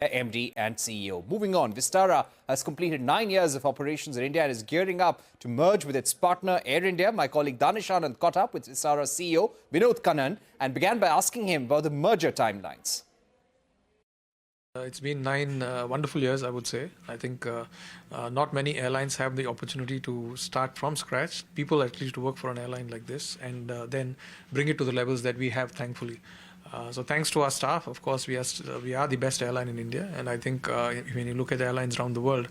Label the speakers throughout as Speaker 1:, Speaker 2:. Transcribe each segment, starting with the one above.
Speaker 1: MD and CEO. Moving on, Vistara has completed 9 years of operations in India and is gearing up to merge with its partner Air India. My colleague Danish Anand caught up with Vistara CEO Vinod Kannan and began by asking him about the merger timelines.
Speaker 2: It's been 9 wonderful years, I would say. I think not many airlines have the opportunity to start from scratch, people at least to work for an airline like this, and then bring it to the levels that we have, thankfully. So thanks to our staff, of course, we are the best airline in India, and I think when you look at airlines around the world,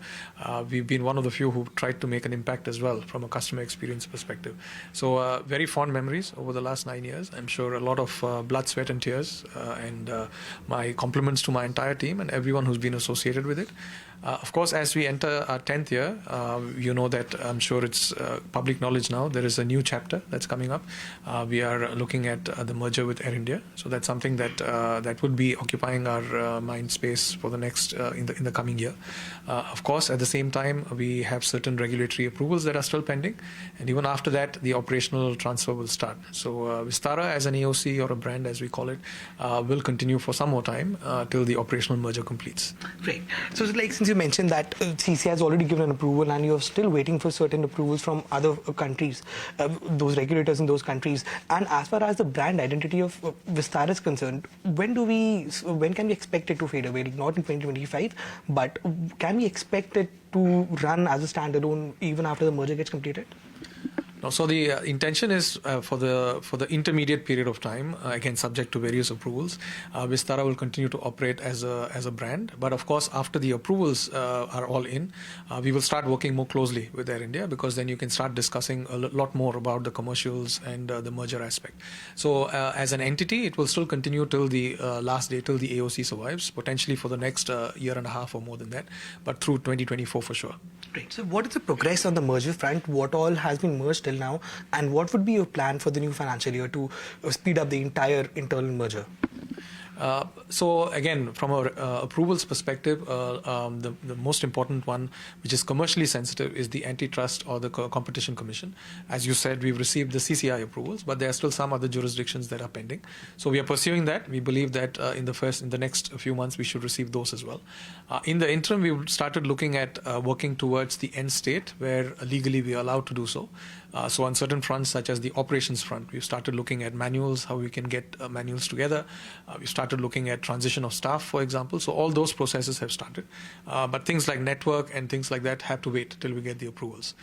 Speaker 2: we've been one of the few who tried to make an impact as well from a customer experience perspective. So very fond memories over the last 9 years. I'm sure a lot of blood, sweat and tears, and my compliments to my entire team and everyone who's been associated with it. Of course, as we enter our 10th year, you know that I'm sure it's public knowledge now, there is a new chapter that's coming up. We are looking at the merger with Air India. So that's something that would be occupying our mind space for the next, in the coming year. Of course, at the same time, we have certain regulatory approvals that are still pending. And even after that, the operational transfer will start. So Vistara as an AOC or a brand, as we call it, will continue for some more time till the operational merger completes.
Speaker 3: Great. So like, since you mentioned that CC has already given an approval and you're still waiting for certain approvals from other countries, those regulators in those countries, and as far as the brand identity of Vistara is concerned, when can we expect it to fade away? Like, not in 2025, but can we expect it to run as a standalone even after the merger gets completed?
Speaker 2: No, so the intention is for the intermediate period of time, again subject to various approvals, Vistara will continue to operate as a brand. But of course, after the approvals are all in, we will start working more closely with Air India, because then you can start discussing a lot more about the commercials and the merger aspect. So as an entity, it will still continue till the last day, till the AOC survives, potentially for the next year and a half or more than that, but through 2024 for sure.
Speaker 3: Great. So what is the progress on the merger front? What all has been merged till now, and what would be your plan for the new financial year to speed up the entire internal merger?
Speaker 2: So again, from our approvals perspective, the most important one, which is commercially sensitive, is the antitrust or the competition commission. As you said, we've received the CCI approvals, but there are still some other jurisdictions that are pending. So we are pursuing that. We believe that in the next few months we should receive those as well. In the interim, we started looking at working towards the end state where legally we are allowed to do so. So on certain fronts, such as the operations front, we've started looking at manuals, how we can get manuals together. We started looking at transition of staff, for example. So all those processes have started. But things like network and things like that have to wait till we get the approvals.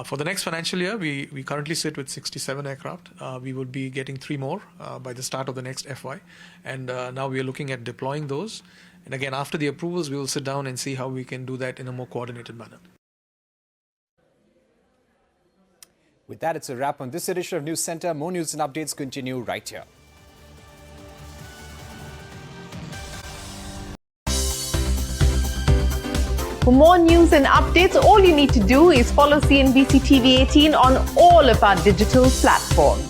Speaker 2: For the next financial year, we currently sit with 67 aircraft. We will be getting 3 more by the start of the next FY. And now we are looking at deploying those. And again, after the approvals, we will sit down and see how we can do that in a more coordinated manner.
Speaker 1: With that, it's a wrap on this edition of News Center. More news and updates continue right here.
Speaker 4: For more news and updates, all you need to do is follow CNBC TV18 on all of our digital platforms.